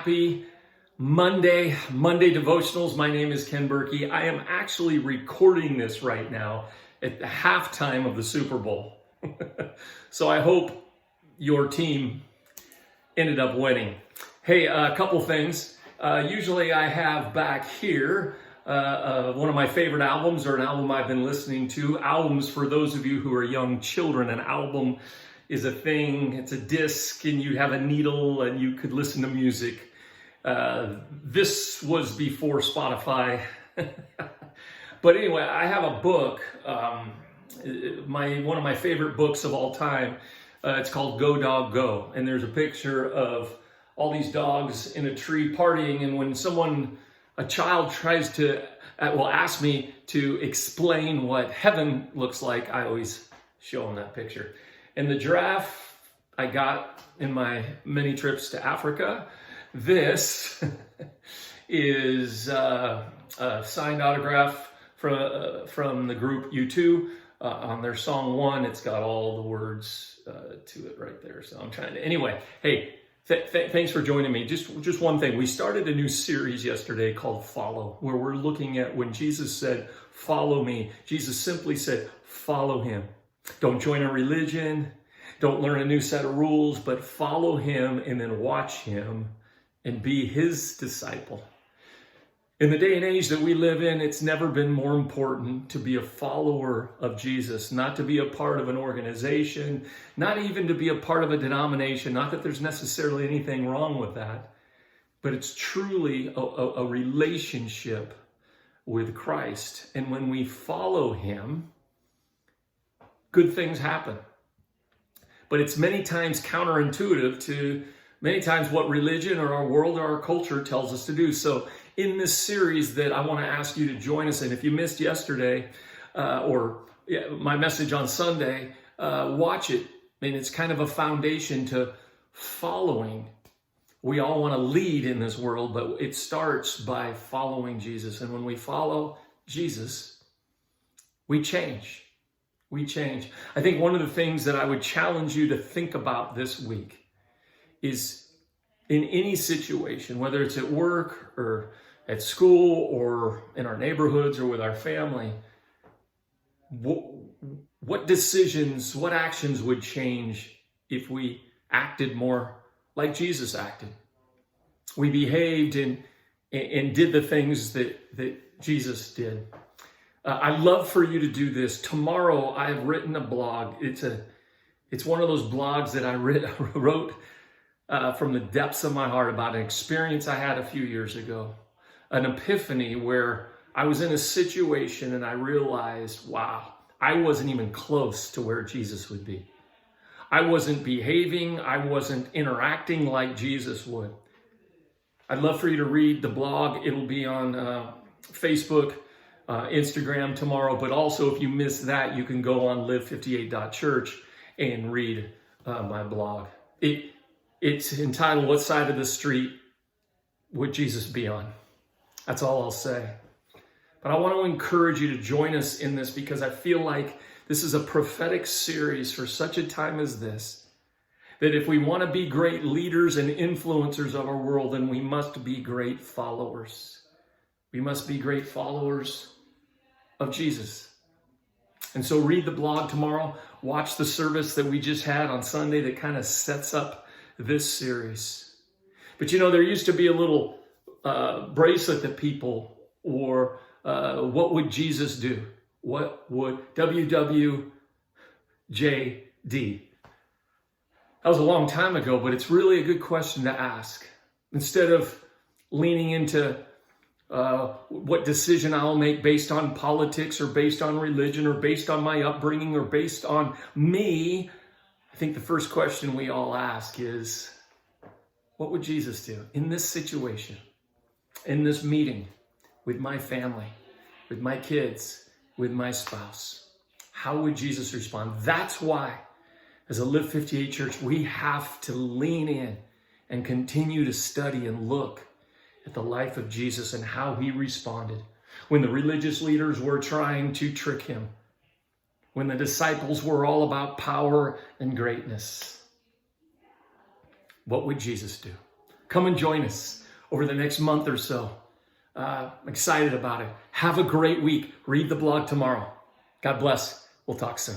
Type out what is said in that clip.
happy Monday Devotionals. My name is Ken Burkey. I am actually recording this right now at the halftime of the Super Bowl. So I hope your team ended up winning. Hey, a couple things. Usually I have back here one of my favorite albums, or an album I've been listening to. Albums, for those of you who are young children, an album is a thing. It's a disc, and you have a needle and you could listen to music. This was before Spotify. But anyway, I have a book, one of my favorite books of all time. It's called Go Dog Go, and there's a picture of all these dogs in a tree partying. And when a child tries to, ask me to explain what heaven looks like, I always show them that picture. And the giraffe I got in my many trips to Africa. This is a signed autograph from the group U2 on their song One. It's got all the words to it right there. So I'm trying to, anyway, hey, thanks for joining me. Just one thing. We started a new series yesterday called Follow, where we're looking at when Jesus said, follow me. Jesus simply said, follow him. Don't join a religion. Don't learn a new set of rules, but follow him and then watch him and be his disciple. In the day and age that we live in, it's never been more important to be a follower of Jesus, not to be a part of an organization, not even to be a part of a denomination. Not that there's necessarily anything wrong with that, but it's truly a relationship with Christ. And when we follow him, good things happen. But it's many times counterintuitive to many times what religion or our world or our culture tells us to do. So in this series that I want to ask you to join us in, if you missed yesterday my message on Sunday, watch it. I mean, it's kind of a foundation to following. We all want to lead in this world, but it starts by following Jesus. And when we follow Jesus, we change. We change. I think one of the things that I would challenge you to think about this week is, in any situation, whether it's at work or at school or in our neighborhoods or with our family, what decisions, what actions would change if we acted more like Jesus acted? We behaved and did the things that Jesus did. I'd love for you to do this. Tomorrow, I've written a blog. It's one of those blogs that I wrote from the depths of my heart about an experience I had a few years ago, an epiphany where I was in a situation and I realized, wow, I wasn't even close to where Jesus would be. I wasn't behaving. I wasn't interacting like Jesus would. I'd love for you to read the blog. It'll be on Facebook, Instagram tomorrow, but also if you miss that, you can go on live58.church and read my blog. It's entitled, What Side of the Street Would Jesus Be On? That's all I'll say. But I want to encourage you to join us in this, because I feel like this is a prophetic series for such a time as this, that if we want to be great leaders and influencers of our world, then we must be great followers. We must be great followers of Jesus. And so read the blog tomorrow. Watch the service that we just had on Sunday that kind of sets up this series. But there used to be a little bracelet that people wore. What would Jesus do? What would WWJD? That was a long time ago, but it's really a good question to ask. Instead of leaning into what decision I'll make based on politics or based on religion or based on my upbringing or based on me, I think the first question we all ask is, what would Jesus do in this situation, in this meeting with my family, with my kids, with my spouse? How would Jesus respond? That's why, as a Live58 church, we have to lean in and continue to study and look at the life of Jesus and how he responded when the religious leaders were trying to trick him, when the disciples were all about power and greatness. What would Jesus do? Come and join us over the next month or so. I'm excited about it. Have a great week. Read the blog tomorrow. God bless. We'll talk soon.